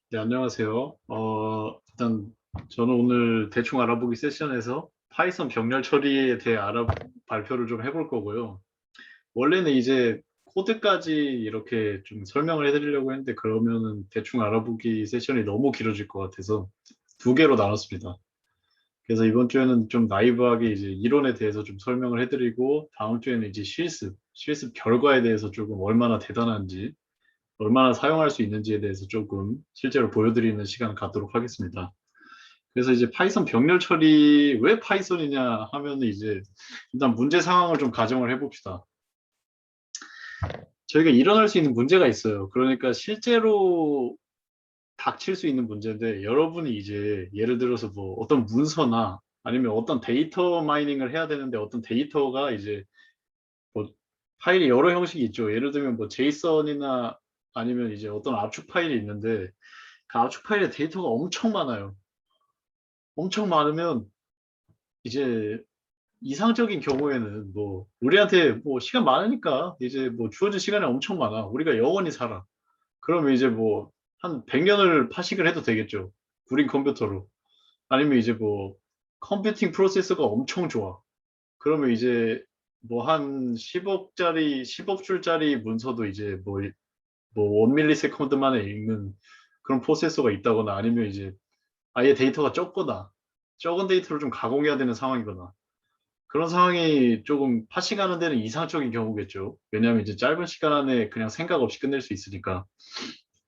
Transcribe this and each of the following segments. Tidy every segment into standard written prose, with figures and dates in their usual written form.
네, 안녕하세요. 일단 저는 오늘 대충 알아보기 세션에서 파이썬 병렬 처리에 대해 발표를 좀 해볼 거고요. 원래는 이제 코드까지 이렇게 좀 설명을 해드리려고 했는데 그러면은 대충 알아보기 세션이 너무 길어질 것 같아서 두 개로 나눴습니다. 그래서 이번 주에는 좀 나이브하게 이제 이론에 대해서 좀 설명을 해드리고 다음 주에는 이제 실습 결과에 대해서 조금 얼마나 대단한지 얼마나 사용할 수 있는지에 대해서 조금 실제로 보여드리는 시간을 갖도록 하겠습니다. 그래서 이제 파이썬 병렬 처리 왜 파이썬이냐 하면은 이제 일단 문제 상황을 좀 가정을 해봅시다. 저희가 일어날 수 있는 문제가 있어요. 그러니까 실제로 닥칠 수 있는 문제인데 여러분이 이제 예를 들어서 뭐 어떤 문서나 아니면 어떤 데이터 마이닝을 해야 되는데 어떤 데이터가 이제 뭐 파일이 여러 형식이 있죠. 예를 들면 뭐 제이슨이나 아니면 이제 어떤 압축 파일이 있는데 그 압축 파일에 데이터가 엄청 많아요. 엄청 많으면 이제 이상적인 경우에는 뭐 우리한테 뭐 시간 많으니까 이제 뭐 주어진 시간이 엄청 많아. 우리가 영원히 살아. 그러면 이제 뭐 한 100년을 파식을 해도 되겠죠. 구린 컴퓨터로. 아니면 이제 뭐 컴퓨팅 프로세서가 엄청 좋아. 그러면 이제 뭐 한 10억짜리, 10억 줄짜리 문서도 이제 뭐 1밀리세컨드 만에 읽는 그런 프로세서가 있다거나 아니면 이제 아예 데이터가 적거나 적은 데이터를 좀 가공해야 되는 상황이거나 그런 상황이 조금 파싱하는 데는 이상적인 경우겠죠. 왜냐하면 이제 짧은 시간 안에 그냥 생각 없이 끝낼 수 있으니까.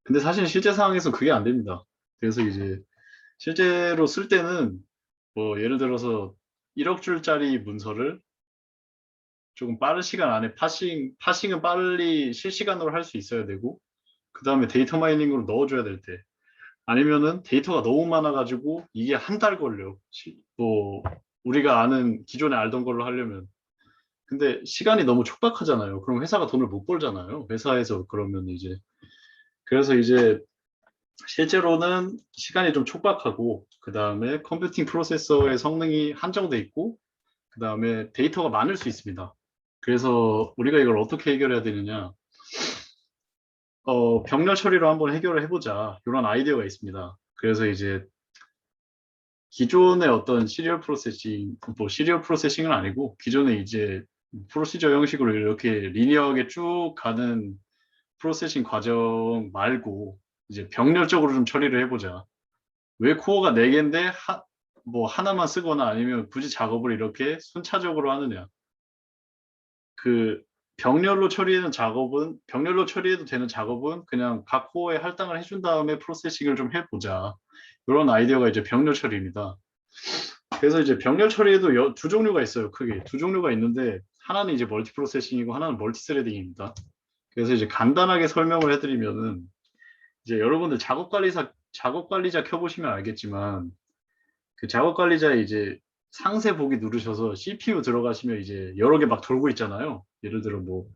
근데 사실 실제 상황에서 그게 안 됩니다. 그래서 이제 실제로 쓸 때는 뭐 예를 들어서 1억 줄짜리 문서를 조금 빠른 시간 안에 파싱은 빨리 실시간으로 할 수 있어야 되고, 그 다음에 데이터 마이닝으로 넣어줘야 될 때, 아니면은 데이터가 너무 많아가지고 이게 한 달 걸려. 뭐 우리가 아는 기존에 알던 걸로 하려면. 근데 시간이 너무 촉박하잖아요. 그럼 회사가 돈을 못 벌잖아요. 회사에서 그러면 이제 그래서 이제 실제로는 시간이 좀 촉박하고 그 다음에 컴퓨팅 프로세서의 성능이 한정돼 있고 그 다음에 데이터가 많을 수 있습니다. 그래서 우리가 이걸 어떻게 해결해야 되느냐? 병렬 처리로 한번 해결을 해보자. 이런 아이디어가 있습니다. 그래서 이제 기존의 어떤 시리얼 프로세싱은 아니고, 기존에 이제 프로시저 형식으로 이렇게 리니어하게 쭉 가는 프로세싱 과정 말고, 이제 병렬적으로 좀 처리를 해보자. 왜 코어가 4개인데, 뭐 하나만 쓰거나 아니면 굳이 작업을 이렇게 순차적으로 하느냐. 그 병렬로 처리해도 되는 작업은 그냥 각 코어에 할당을 해준 다음에 프로세싱을 좀 해보자. 이런 아이디어가 이제 병렬 처리입니다. 그래서 이제 병렬 처리에도 두 종류가 있어요. 크게 두 종류가 있는데 하나는 이제 멀티 프로세싱이고 하나는 멀티 스레딩입니다. 그래서 이제 간단하게 설명을 해드리면은 이제 여러분들 작업 관리자 켜보시면 알겠지만 그 작업 관리자에 이제 상세 보기 누르셔서 CPU 들어가시면 이제 여러 개 막 돌고 있잖아요. 예를 들어 뭐,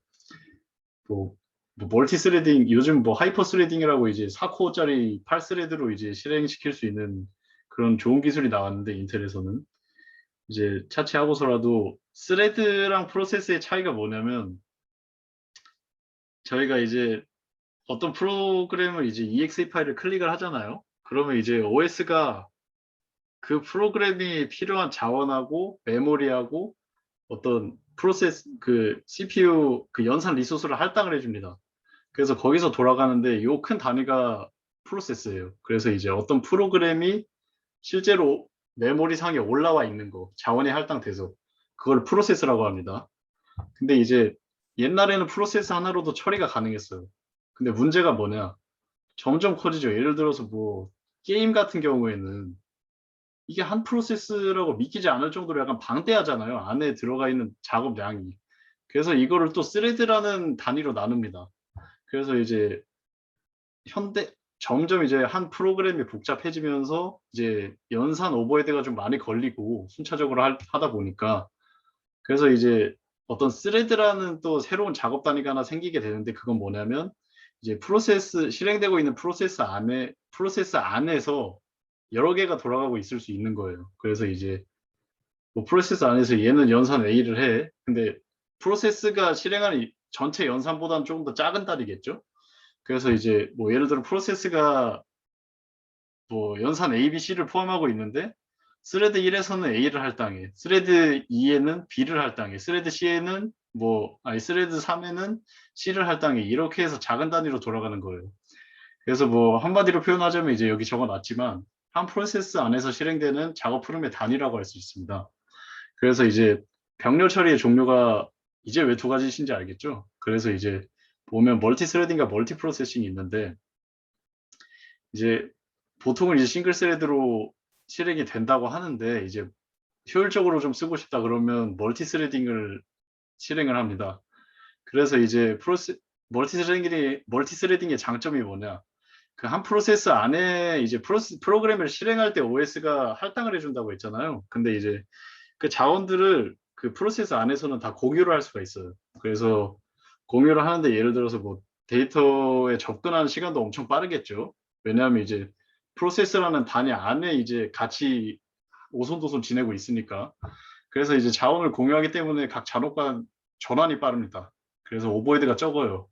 뭐 멀티 스레딩 요즘 뭐 하이퍼 스레딩이라고 이제 4코어짜리 8스레드로 이제 실행시킬 수 있는 그런 좋은 기술이 나왔는데 인텔에서는 이제 차치하고서라도 스레드랑 프로세스의 차이가 뭐냐면 저희가 이제 어떤 프로그램을 이제 exe 파일을 클릭을 하잖아요. 그러면 이제 OS가 그 프로그램이 필요한 자원하고 메모리하고 어떤 그 CPU 그 연산 리소스를 할당을 해줍니다. 그래서 거기서 돌아가는데 요 큰 단위가 프로세스예요. 그래서 이제 어떤 프로그램이 실제로 메모리 상에 올라와 있는 거, 자원이 할당돼서 그걸 프로세스라고 합니다. 근데 이제 옛날에는 프로세스 하나로도 처리가 가능했어요. 근데 문제가 뭐냐? 점점 커지죠. 예를 들어서 뭐 게임 같은 경우에는 이게 한 프로세스라고 믿기지 않을 정도로 약간 방대하잖아요. 안에 들어가 있는 작업량이. 그래서 이거를 또 스레드라는 단위로 나눕니다. 그래서 이제 점점 이제 한 프로그램이 복잡해지면서 이제 연산 오버헤드가 좀 많이 걸리고 순차적으로 하다 보니까 그래서 이제 어떤 스레드라는 또 새로운 작업 단위가 하나 생기게 되는데 그건 뭐냐면 이제 실행되고 있는 프로세스 안에서 여러 개가 돌아가고 있을 수 있는 거예요. 그래서 이제 뭐 프로세스 안에서 얘는 연산 A를 해. 근데 프로세스가 실행하는 전체 연산보다는 조금 더 작은 단위겠죠. 그래서 이제 뭐 예를 들어 프로세스가 뭐 연산 A, B, C를 포함하고 있는데 스레드 1에서는 A를 할당해. 스레드 2에는 B를 할당해. 스레드 C에는 스레드 3에는 C를 할당해. 이렇게 해서 작은 단위로 돌아가는 거예요. 그래서 뭐 한마디로 표현하자면 이제 여기 적어놨지만 한 프로세스 안에서 실행되는 작업 흐름의 단위라고 할 수 있습니다. 그래서 이제 병렬 처리의 종류가 이제 왜 두 가지신지 알겠죠? 그래서 이제 보면 멀티 스레딩과 멀티 프로세싱이 있는데 이제 보통은 이제 싱글 스레드로 실행이 된다고 하는데 이제 효율적으로 좀 쓰고 싶다 그러면 멀티 스레딩을 실행을 합니다. 그래서 이제 멀티 스레딩의 장점이 뭐냐? 그 한 프로세스 안에 이제 프로그램을 실행할 때 OS가 할당을 해준다고 했잖아요. 근데 이제 그 자원들을 그 프로세스 안에서는 다 공유를 할 수가 있어요. 그래서 공유를 하는데 예를 들어서 뭐 데이터에 접근하는 시간도 엄청 빠르겠죠. 왜냐하면 이제 프로세스라는 단위 안에 이제 같이 오손도손 지내고 있으니까. 그래서 이제 자원을 공유하기 때문에 각 잔호 간 전환이 빠릅니다. 그래서 오버헤드가 적어요.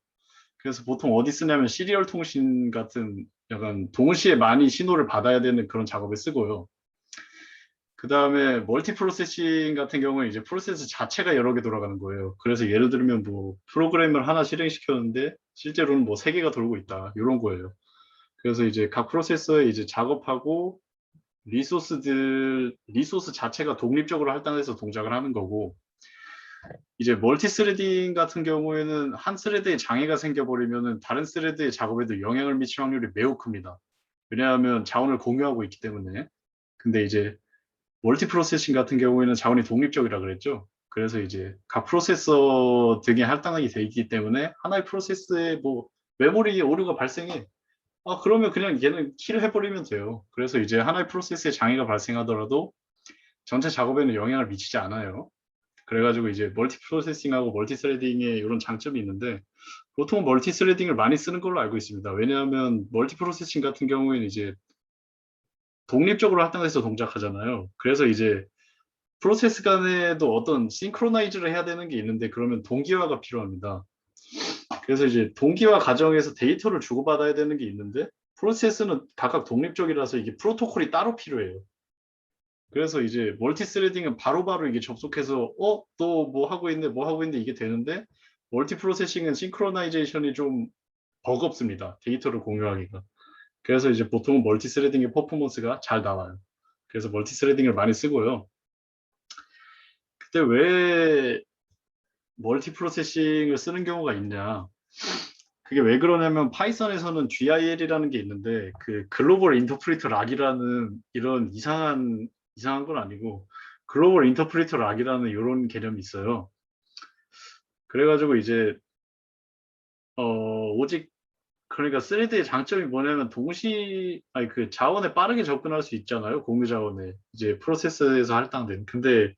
그래서 보통 어디 쓰냐면 시리얼 통신 같은 약간 동시에 많이 신호를 받아야 되는 그런 작업에 쓰고요. 그 다음에 멀티 프로세싱 같은 경우는 이제 프로세스 자체가 여러 개 돌아가는 거예요. 그래서 예를 들면 뭐 프로그램을 하나 실행시켰는데 실제로는 뭐 세 개가 돌고 있다. 이런 거예요. 그래서 이제 각 프로세서에 이제 작업하고 리소스 자체가 독립적으로 할당해서 동작을 하는 거고 이제 멀티 스레딩 같은 경우에는 한 스레드에 장애가 생겨버리면은 다른 스레드의 작업에도 영향을 미칠 확률이 매우 큽니다. 왜냐하면 자원을 공유하고 있기 때문에. 근데 이제 멀티 프로세싱 같은 경우에는 자원이 독립적이라 그랬죠. 그래서 이제 각 프로세서 등에 할당이 돼 있기 때문에 하나의 프로세스에 뭐 메모리 오류가 발생해. 그러면 그냥 얘는 킬을 해버리면 돼요. 그래서 이제 하나의 프로세스에 장애가 발생하더라도 전체 작업에는 영향을 미치지 않아요. 그래가지고 이제 멀티 프로세싱하고 멀티 스레딩에 이런 장점이 있는데 보통 멀티 스레딩을 많이 쓰는 걸로 알고 있습니다. 왜냐하면 멀티 프로세싱 같은 경우에는 이제 독립적으로 할당해서 동작하잖아요. 그래서 이제 프로세스 간에도 어떤 싱크로나이즈를 해야 되는 게 있는데 그러면 동기화가 필요합니다. 그래서 이제 동기화 과정에서 데이터를 주고받아야 되는 게 있는데 프로세스는 각각 독립적이라서 이게 프로토콜이 따로 필요해요. 그래서 이제 멀티 스레딩은 바로바로 이게 접속해서 또 뭐 하고 있네 뭐 하고 있는데 이게 되는데 멀티 프로세싱은 싱크로나이제이션이 좀 버겁습니다. 데이터를 공유하기가. 그래서 이제 보통 멀티 스레딩의 퍼포먼스가 잘 나와요. 그래서 멀티 스레딩을 많이 쓰고요. 그때 왜 멀티 프로세싱을 쓰는 경우가 있냐? 그게 왜 그러냐면 파이썬에서는 GIL이라는 게 있는데 그 글로벌 인터프리터 락이라는 이런 이상한 건 아니고 글로벌 인터프리터 락이라는 이런 개념이 있어요. 그래가지고 이제 오직 그러니까 3D의 장점이 뭐냐면 아니 그 자원에 빠르게 접근할 수 있잖아요. 공유 자원에 이제 프로세스에서 할당된. 근데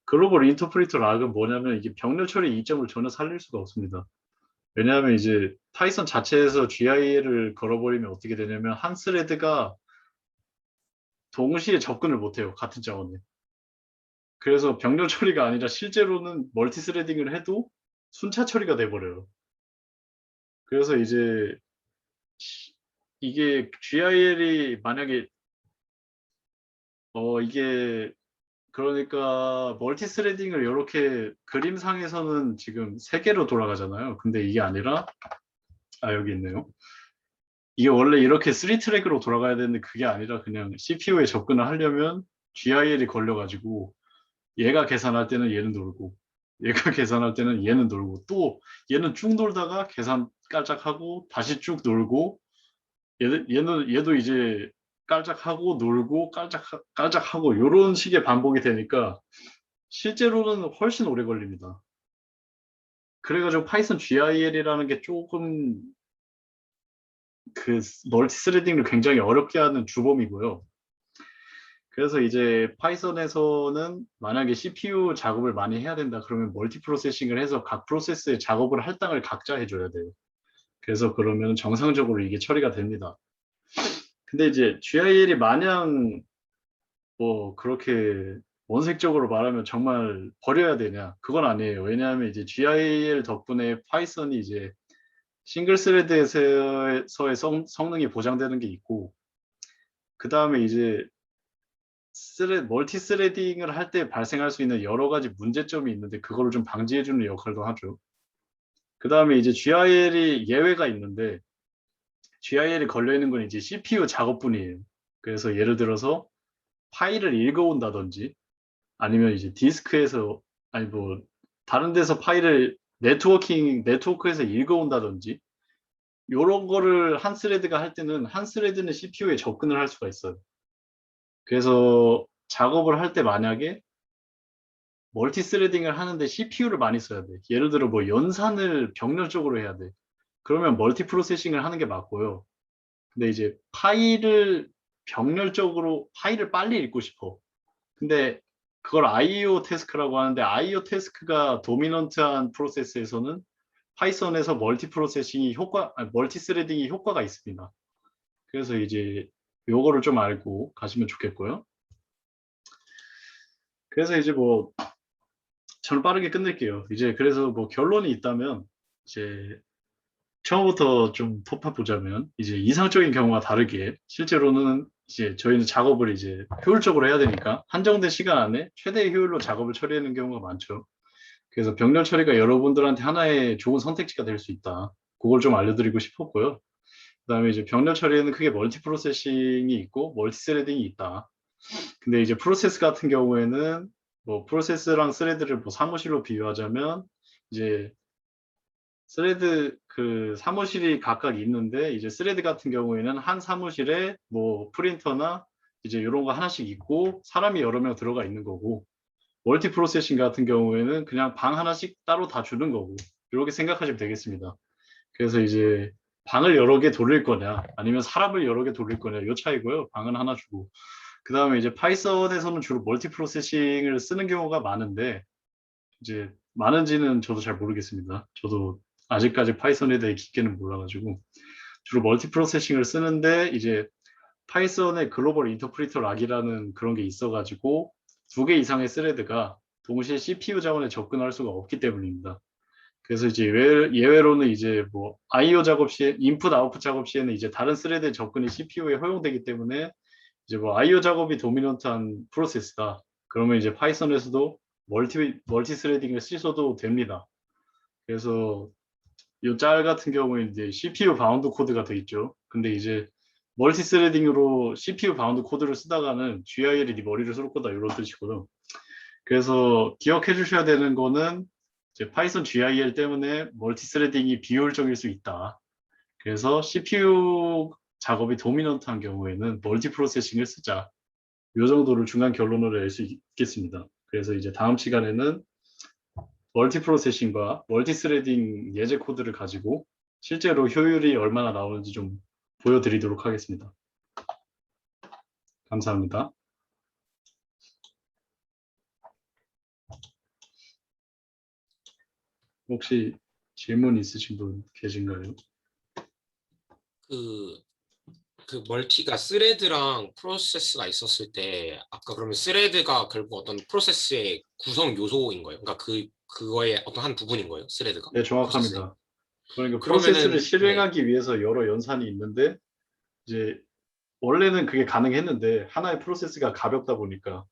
글로벌 인터프리터 락은 뭐냐면 이게 병렬 처리 이점을 전혀 살릴 수가 없습니다. 왜냐하면 이제 파이썬 자체에서 GIL을 걸어버리면 어떻게 되냐면 한 스레드가 동시에 접근을 못해요. 같은 자원에. 그래서 병렬 처리가 아니라 실제로는 멀티 스레딩을 해도 순차 처리가 돼버려요. 그래서 이제 이게 GIL이 만약에 이게 그러니까 멀티 스레딩을 이렇게 그림상에서는 지금 세 개로 돌아가잖아요. 근데 이게 아니라 여기 있네요. 이게 원래 이렇게 3트랙으로 돌아가야 되는데 그게 아니라 그냥 CPU에 접근을 하려면 GIL이 걸려가지고 얘가 계산할 때는 얘는 놀고 얘가 계산할 때는 얘는 놀고 또 얘는 쭉 놀다가 계산 깔짝하고 다시 쭉 놀고 얘도 이제 깔짝하고 놀고 깔짝하고 이런 식의 반복이 되니까 실제로는 훨씬 오래 걸립니다. 그래가지고 파이썬 GIL이라는 게 조금 그 멀티 스레딩을 굉장히 어렵게 하는 주범이고요. 그래서 이제 파이썬에서는 만약에 CPU 작업을 많이 해야 된다 그러면 멀티 프로세싱을 해서 각 프로세스의 작업을 할당을 각자 해줘야 돼요. 그래서 그러면 정상적으로 이게 처리가 됩니다. 근데 이제 GIL이 마냥 뭐 그렇게 원색적으로 말하면 정말 버려야 되냐? 그건 아니에요. 왜냐하면 이제 GIL 덕분에 파이썬이 이제 싱글 스레드에서의 성능이 보장되는 게 있고 그 다음에 이제 멀티 스레딩을 할 때 발생할 수 있는 여러 가지 문제점이 있는데 그거를 좀 방지해주는 역할도 하죠. 그 다음에 이제 GIL이 예외가 있는데 GIL이 걸려있는 건 이제 CPU 작업뿐이에요. 그래서 예를 들어서 파일을 읽어온다든지 아니면 이제 디스크에서 아니 뭐 다른 데서 파일을 네트워크에서 읽어온다든지 이런 거를 한 스레드가 할 때는 한 스레드는 CPU에 접근을 할 수가 있어요. 그래서 작업을 할 때 만약에 멀티 스레딩을 하는데 CPU를 많이 써야 돼. 예를 들어 뭐 연산을 병렬적으로 해야 돼. 그러면 멀티 프로세싱을 하는 게 맞고요. 근데 이제 파일을 빨리 읽고 싶어. 근데 그걸 IO 태스크라고 하는데 IO 태스크가 도미넌트한 프로세스에서는 파이썬에서 멀티 스레딩이 효과가 있습니다. 그래서 이제 요거를 좀 알고 가시면 좋겠고요. 그래서 이제 뭐 저는 빠르게 끝낼게요. 이제 그래서 뭐 결론이 있다면 이제 처음부터 좀 톱파 보자면 이제 이상적인 경우와 다르게 실제로는 이제 저희는 작업을 이제 효율적으로 해야 되니까 한정된 시간 안에 최대의 효율로 작업을 처리하는 경우가 많죠. 그래서 병렬 처리가 여러분들한테 하나의 좋은 선택지가 될 수 있다. 그걸 좀 알려드리고 싶었고요. 그다음에 이제 병렬 처리에는 크게 멀티 프로세싱이 있고 멀티 스레딩이 있다. 근데 이제 프로세스 같은 경우에는 뭐 프로세스랑 스레드를 뭐 사무실로 비유하자면 이제 스레드 그 사무실이 각각 있는데 이제 스레드 같은 경우에는 한 사무실에 뭐 프린터나 이제 이런 거 하나씩 있고 사람이 여러 명 들어가 있는 거고 멀티 프로세싱 같은 경우에는 그냥 방 하나씩 따로 다 주는 거고 이렇게 생각하시면 되겠습니다. 그래서 이제 방을 여러 개 돌릴 거냐 아니면 사람을 여러 개 돌릴 거냐 이 차이고요. 방은 하나 주고 그 다음에 이제 파이썬에서는 주로 멀티 프로세싱을 쓰는 경우가 많은데 이제 많은지는 저도 잘 모르겠습니다. 저도 아직까지 파이썬에 대해 깊게는 몰라가지고 주로 멀티 프로세싱을 쓰는데 이제 파이썬의 글로벌 인터프리터 락이라는 그런 게 있어가지고 두 개 이상의 스레드가 동시에 CPU 자원에 접근할 수가 없기 때문입니다. 그래서 이제 예외로는 이제 뭐 IO 작업 시에 인풋 아웃풋 작업 시에는 이제 다른 스레드의 접근이 CPU에 허용되기 때문에 이제 뭐 IO 작업이 도미넌트한 프로세스다. 그러면 이제 파이썬에서도 멀티 스레딩을 쓰셔도 됩니다. 그래서 이 짤 같은 경우에 이제 CPU 바운드 코드가 돼 있죠. 근데 이제 멀티 스레딩으로 CPU 바운드 코드를 쓰다가는 GIL이 네 머리를 쏠 거다 이런 뜻이고요. 그래서 기억해 주셔야 되는 거는 이제 파이썬 GIL 때문에 멀티 스레딩이 비효율적일 수 있다. 그래서 CPU 작업이 도미넌트한 경우에는 멀티 프로세싱을 쓰자. 이 정도를 중간 결론으로 낼 수 있겠습니다. 그래서 이제 다음 시간에는 멀티 프로세싱과 멀티 스레딩 예제 코드를 가지고 실제로 효율이 얼마나 나오는지 좀 보여드리도록 하겠습니다. 감사합니다. 혹시 질문 있으신 분 계신가요? 그, 그 멀티가 스레드랑 프로세스가 있었을 때 아까 그러면 스레드가 결국 어떤 프로세스의 구성 요소인 거예요? 그러니까 그거의 어떤 한 부분인 거예요? 스레드가? 네, 프로세스의? 정확합니다. 그러니까 프로세스를 그러면은 네. 실행하기 위해서 여러 연산이 있는데 이제 원래는 그게 가능했는데 하나의 프로세스가 가볍다 보니까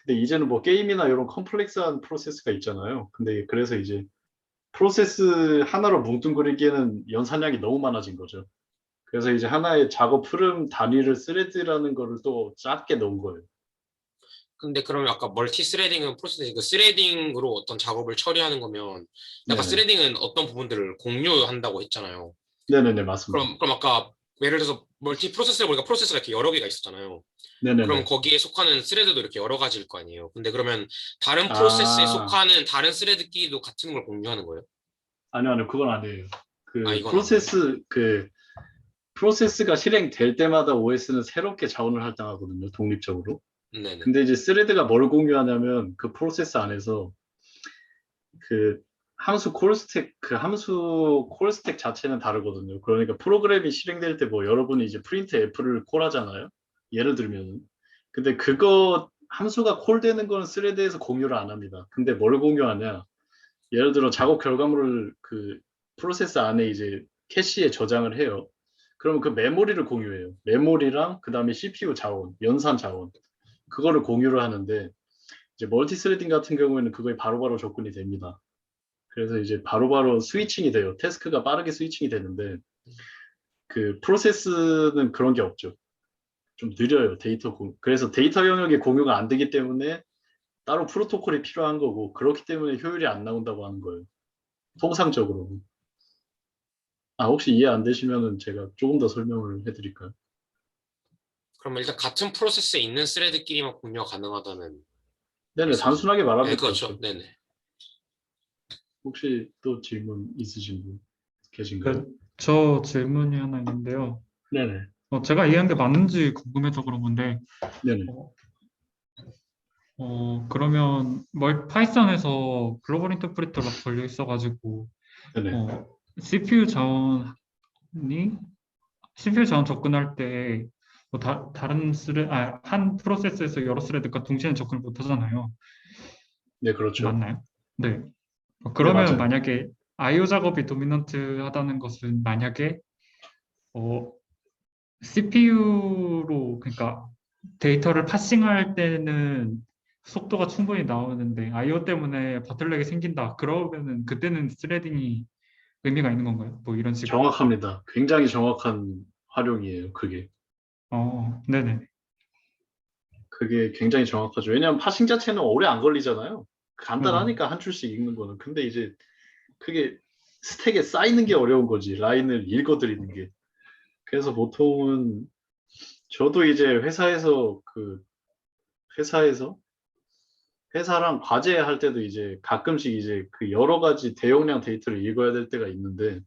근데 이제는 뭐 게임이나 이런 컴플렉스한 프로세스가 있잖아요. 근데 그래서 이제 프로세스 하나로 뭉뚱그리기에는 연산량이 너무 많아진 거죠. 그래서 이제 하나의 작업 흐름 단위를 스레드라는 거를 또 작게 넣은 거예요. 근데 그러면 아까 멀티 스레딩은 프로세스 그 스레딩으로 어떤 작업을 처리하는 거면 아까 네네. 스레딩은 어떤 부분들을 공유한다고 했잖아요. 네네네, 맞습니다. 그럼 아까 예를 들어서 멀티 프로세스를 보니까 프로세스가 이렇게 여러 개가 있었잖아요. 그럼 네네네. 거기에 속하는 스레드도 이렇게 여러 가지일 거 아니에요. 근데 그러면 다른 프로세스에 아, 속하는 다른 스레드끼리도 같은 걸 공유하는 거예요? 아니요, 그건 아니에요. 아, 그 이건 아니에요. 프로세스가 실행될 때마다 OS는 새롭게 자원을 할당하거든요, 독립적으로. 네네. 근데 이제 스레드가 뭘 공유하냐면 그 프로세스 안에서 그 함수 콜스택 자체는 다르거든요. 그러니까 프로그램이 실행될 때 뭐 여러분이 이제 프린트 F를 콜하잖아요. 예를 들면. 근데 그거 함수가 콜되는 거는 스레드에서 공유를 안 합니다. 근데 뭘 공유하냐? 예를 들어 작업 결과물을 그 프로세스 안에 이제 캐시에 저장을 해요. 그러면 그 메모리를 공유해요. 메모리랑 그 다음에 CPU 자원, 연산 자원. 그거를 공유를 하는데 이제 멀티 스레딩 같은 경우에는 그거에 바로바로 접근이 됩니다. 그래서 이제 바로바로 스위칭이 돼요. 태스크가 빠르게 스위칭이 되는데 그 프로세스는 그런 게 없죠. 좀 느려요. 그래서 데이터 영역의 공유가 안 되기 때문에 따로 프로토콜이 필요한 거고 그렇기 때문에 효율이 안 나온다고 하는 거예요. 통상적으로. 혹시 이해 안 되시면은 제가 조금 더 설명을 해드릴까요? 그러면 일단 같은 프로세스에 있는 스레드끼리만 공유가 가능하다는 네네, 말씀이신 단순하게 거예요? 네, 말하면 그렇죠. 그렇죠. 네네. 혹시 또 질문 있으신 분 계신가요? 그, 저 질문이 하나 있는데요. 네네, 제가 이해한 게 맞는지 궁금해서 그런 건데, 네네, 어, 그러면 파이썬에서 글로벌 인터프리터 막 걸려 있어가지고, 네네, 어, CPU 자원이 CPU 자원 접근할 때 뭐 다른 한 프로세스에서 여러 스레드가 동시에 접근을 못 하잖아요. 네, 그렇죠. 맞나요? 네. 네, 그러면 맞아요. 만약에 IO 작업이 도미넌트하다는 것은 만약에 어, CPU로 그러니까 데이터를 파싱할 때는 속도가 충분히 나오는데 IO 때문에 바틀렉이 생긴다. 그러면은 그때는 스레딩이 의미가 있는 건가요? 뭐 이런 식으로. 정확합니다. 굉장히 정확한 활용이에요, 그게. 네네. 그게 굉장히 정확하죠. 왜냐하면 파싱 자체는 오래 안 걸리잖아요. 어, 간단하니까 한 줄씩 읽는 거는. 근데 이제 그게 스택에 쌓이는 게 어려운 거지. 라인을 읽어드리는 게. 그래서 보통은 저도 이제 회사에서 회사랑 과제할 때도 이제 가끔씩 이제 그 여러 가지 대용량 데이터를 읽어야 될 때가 있는데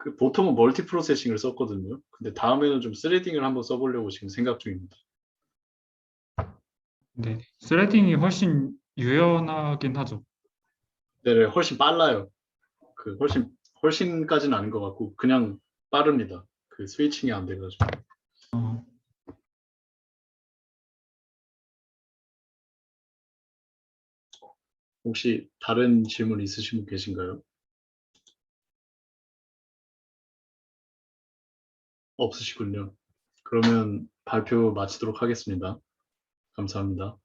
그 보통은 멀티 프로세싱을 썼거든요. 근데 다음에는 좀 스레딩을 한번 써보려고 지금 생각 중입니다. 네. 스레딩이 훨씬 유연하긴 하죠. 네, 훨씬 빨라요. 그 훨씬까지는 아닌 것 같고 그냥 빠릅니다. 그 스위칭이 안 돼가지고. 어, 혹시 다른 질문 있으신 분 계신가요? 없으시군요. 그러면 발표 마치도록 하겠습니다. 감사합니다.